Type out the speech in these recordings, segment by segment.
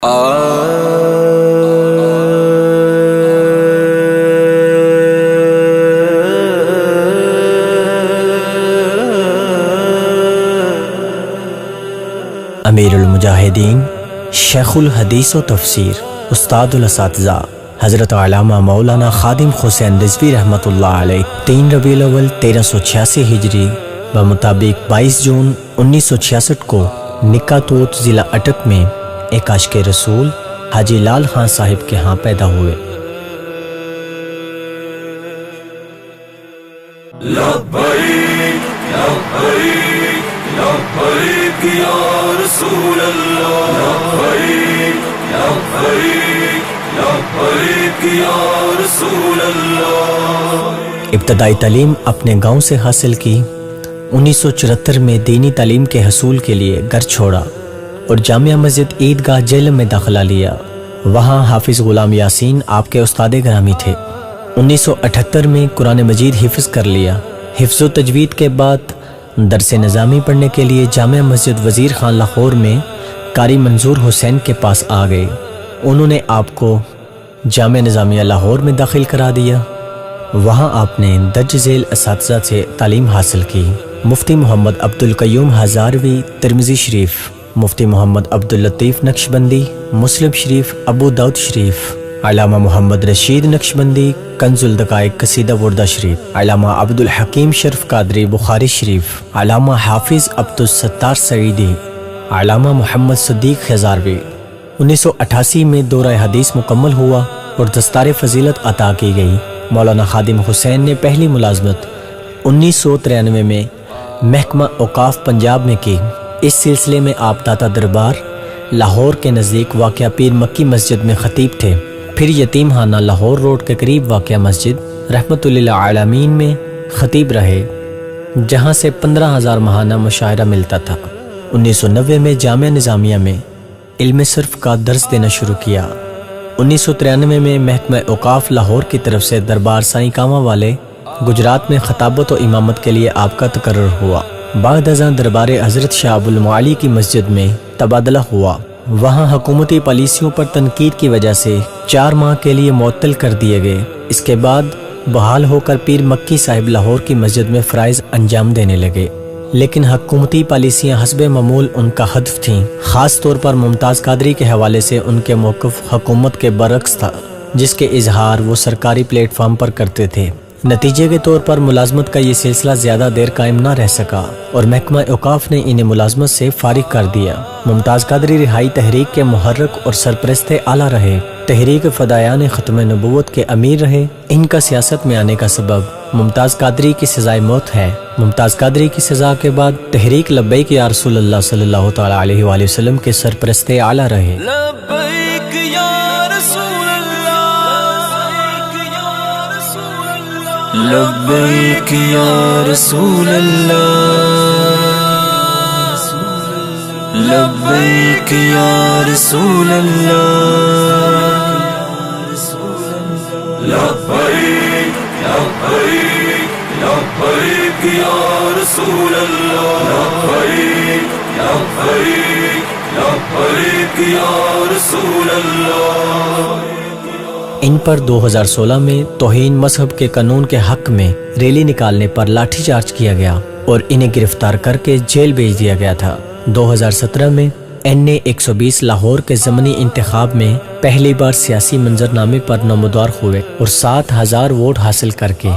امیر المجاہدین، شیخ الحدیث و تفسیر، استاد الاساتذہ حضرت علامہ مولانا خادم حسین رضوی رحمۃ اللہ علیہ 3 ربیع الاول 1386 ہجری بمطابق 22 جون 1966 کو نکا توت ضلع اٹک میں ایک عاشق رسول حاجی لال خان صاحب کے ہاں پیدا ہوئے۔ لبیک لبیک لبیک یا رسول اللہ، لبیک لبیک لبیک یا رسول اللہ۔ ابتدائی تعلیم اپنے گاؤں سے حاصل کی۔ 1974 میں دینی تعلیم کے حصول کے لیے گھر چھوڑا اور جامعہ مسجد عیدگاہ جہلم میں داخلہ لیا۔ وہاں حافظ غلام یاسین آپ کے استاد گرامی تھے۔ 1978 میں قرآن مجید حفظ کر لیا۔ حفظ و تجوید کے بعد درس نظامی پڑھنے کے لیے جامعہ مسجد وزیر خان لاہور میں قاری منظور حسین کے پاس آ گئے۔ انہوں نے آپ کو جامعہ نظامیہ لاہور میں داخل کرا دیا۔ وہاں آپ نے درج ذیل اساتذہ سے تعلیم حاصل کی۔ مفتی محمد عبدالقیوم ہزاروی ترمذی شریف، مفتی محمد عبداللطیف نقشبندی مسلم شریف ابو داؤد شریف، علامہ محمد رشید نقشبندی کنز الدقائق قصیدہ وردہ شریف، علامہ عبدالحکیم شرف قادری بخاری شریف، علامہ حافظ عبدالستار سعیدی، علامہ محمد صدیق ہزاروی۔ 1988 میں دورہ حدیث مکمل ہوا اور دستار فضیلت عطا کی گئی۔ مولانا خادم حسین نے پہلی ملازمت 1993 میں محکمہ اوقاف پنجاب میں کی۔ اس سلسلے میں آپ داتا دربار لاہور کے نزدیک واقع پیر مکی مسجد میں خطیب تھے۔ پھر یتیم خانہ لاہور روڈ کے قریب واقع مسجد رحمت للعالمین میں خطیب رہے، جہاں سے 15,000 ماہانہ مشاعرہ ملتا تھا۔ 1990 میں جامعہ نظامیہ میں علم صرف کا درس دینا شروع کیا۔ 1993 میں محکمہ اوقاف لاہور کی طرف سے دربار سائیں کامہ والے گجرات میں خطابت و امامت کے لیے آپ کا تقرر ہوا۔ بعد ازاں دربار حضرت شاہ ابو المعالی کی مسجد میں تبادلہ ہوا۔ وہاں حکومتی پالیسیوں پر تنقید کی وجہ سے 4 ماہ کے لیے معطل کر دیے گئے۔ اس کے بعد بحال ہو کر پیر مکی صاحب لاہور کی مسجد میں فرائض انجام دینے لگے، لیکن حکومتی پالیسیاں حسب معمول ان کا ہدف تھیں۔ خاص طور پر ممتاز قادری کے حوالے سے ان کے موقف حکومت کے برعکس تھا، جس کے اظہار وہ سرکاری پلیٹ فارم پر کرتے تھے۔ نتیجے کے طور پر ملازمت کا یہ سلسلہ زیادہ دیر قائم نہ رہ سکا اور محکمہ اوقاف نے انہیں ملازمت سے فارغ کر دیا۔ ممتاز قادری رہائی تحریک کے محرک اور سرپرست اعلیٰ رہے۔ تحریک فدایان ختم نبوت کے امیر رہے۔ ان کا سیاست میں آنے کا سبب ممتاز قادری کی سزائے موت ہے۔ ممتاز قادری کی سزا کے بعد تحریک لبیک یا رسول اللہ صلی اللہ تعالی علیہ وآلہ وسلم کے سرپرست اعلیٰ رہے۔ لبیک یا رسول اللہ، لبیک یا رسول اللہ، لبیک یا رسول اللہ، لبیک لبیک لبیک یا رسول اللہ، لبیک لبیک لبیک یا رسول اللہ۔ ان پر 2016 میں توہین مذہب کے قانون کے حق میں ریلی نکالنے پر لاٹھی چارج کیا گیا اور انہیں گرفتار کر کے جیل بھیج دیا گیا تھا۔ 2017 میں NA 120 لاہور کے ضمنی انتخاب میں پہلی بار سیاسی منظرنامے پر نمودار ہوئے اور 7,000 ووٹ حاصل کر کے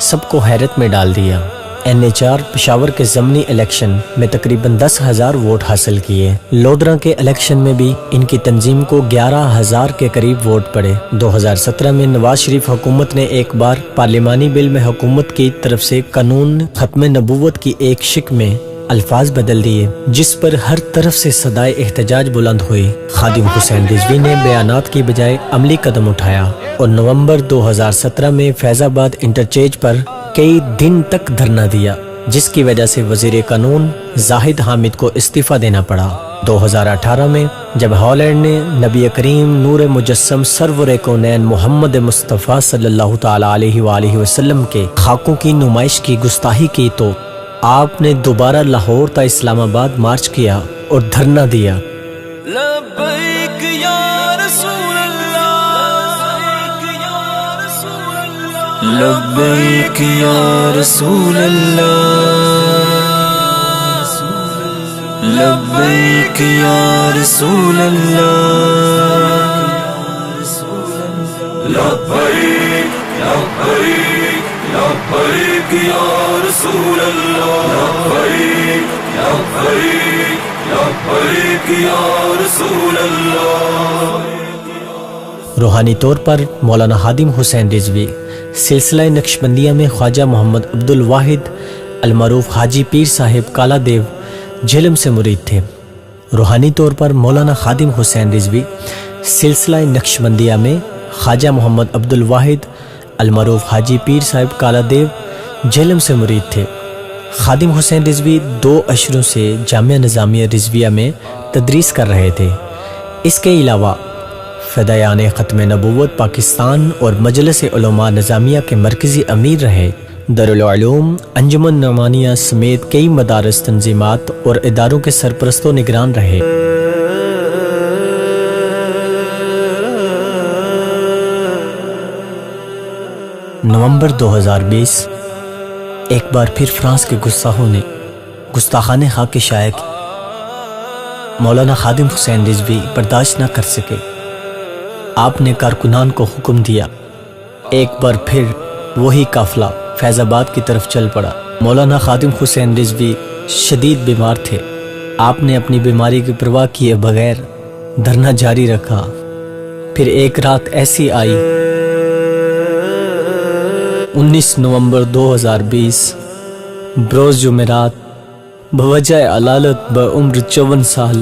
سب کو حیرت میں ڈال دیا۔ NA 4 پشاور کے ضمنی الیکشن میں تقریباً 10,000 ووٹ حاصل کیے۔ لودھرا کے الیکشن میں بھی ان کی تنظیم کو 11,000 کے قریب ووٹ پڑے۔ 2017 میں نواز شریف حکومت نے ایک بار پارلیمانی بل میں حکومت کی طرف سے قانون ختم نبوت کی ایک شق میں الفاظ بدل دیے، جس پر ہر طرف سے صدائے احتجاج بلند ہوئی۔ خادم حسین رضوی نے بیانات کی بجائے عملی قدم اٹھایا اور نومبر 2017 میں فیض آباد انٹرچینج پر کئی دن تک دھرنا دیا، جس کی وجہ سے وزیر قانون زاہد حامد کو استعفیٰ دینا پڑا۔ 2018 میں جب ہالینڈ نے نبی کریم نور مجسم سرور کونین محمد مصطفیٰ صلی اللہ تعالی علیہ وآلہ وسلم کے خاکوں کی نمائش کی گستاخی کی تو آپ نے دوبارہ لاہور تا اسلام آباد مارچ کیا اور دھرنا دیا۔ لبیک یا رسول اللہ لبیک یا رسول اللہ لبیک یا رسول اللہ لبیک لبیک لبیک یا رسول اللہ لبیک لبیک لبیک یا رسول اللہ۔ روحانی طور پر مولانا خادم حسین رضوی سلسلہ نقشبندیہ میں خواجہ محمد عبد الواحد المعروف حاجی پیر صاحب کالا دیو جہلم سے مرید تھے۔ روحانی طور پر مولانا خادم حسین رضوی سلسلہ نقشبندیہ میں خواجہ محمد عبد الواحد المعروف حاجی پیر صاحب کالا دیو جہلم سے مرید تھے۔ خادم حسین رضوی 2 اشروں سے جامعہ نظامیہ رضویہ میں تدریس کر رہے تھے۔ اس کے علاوہ فدایان ختم نبوت پاکستان اور مجلس علماء نظامیہ کے مرکزی امیر رہے۔ دارالعلوم انجمن نعمانیہ سمیت کئی مدارس تنظیمات اور اداروں کے سرپرست و نگران رہے۔ نومبر 2020 ایک بار پھر فرانس کے گستاخوں نے گستاخانہ خاک شائع کی۔ مولانا خادم حسین رضوی برداشت نہ کر سکے۔ آپ نے کارکنان کو حکم دیا۔ ایک بار پھر وہی قافلہ فیض آباد کی طرف چل پڑا۔ مولانا خادم حسین رضوی شدید بیمار تھے۔ آپ نے اپنی بیماری کی پرواہ کیے بغیر دھرنا جاری رکھا۔ پھر ایک رات ایسی آئی 19 نومبر 2020 بروز جمعرات بوجہ علالت بعمر 54 سال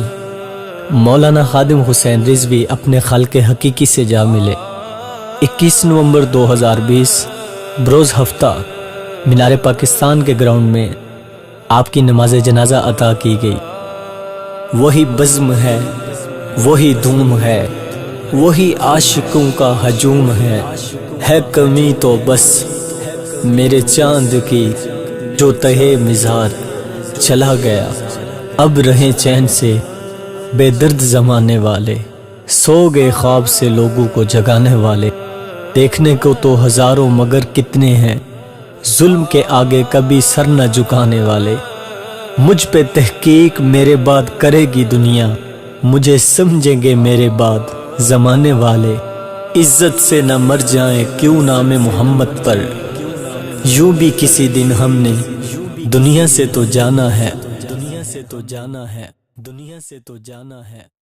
مولانا خادم حسین رضوی اپنے خالق حقیقی سے جا ملے۔ 21 نومبر 2020 بروز ہفتہ مینار پاکستان کے گراؤنڈ میں آپ کی نماز جنازہ عطا کی گئی۔ وہی بزم ہے، وہی دھوم ہے، وہی عاشقوں کا ہجوم ہے کمی تو بس میرے چاند کی جو تہے مزار چلا گیا۔ اب رہیں چین سے بے درد زمانے والے، سو گئے خواب سے لوگوں کو جگانے والے۔ دیکھنے کو تو ہزاروں مگر کتنے ہیں، ظلم کے آگے کبھی سر نہ جھکانے والے۔ مجھ پہ تحقیق میرے بعد کرے گی دنیا، مجھے سمجھیں گے میرے بعد زمانے والے۔ عزت سے نہ مر جائیں کیوں نام محمد پر، یوں بھی کسی دن ہم نے دنیا سے تو جانا ہے، دنیا سے تو جانا ہے، دنیا سے تو جانا ہے۔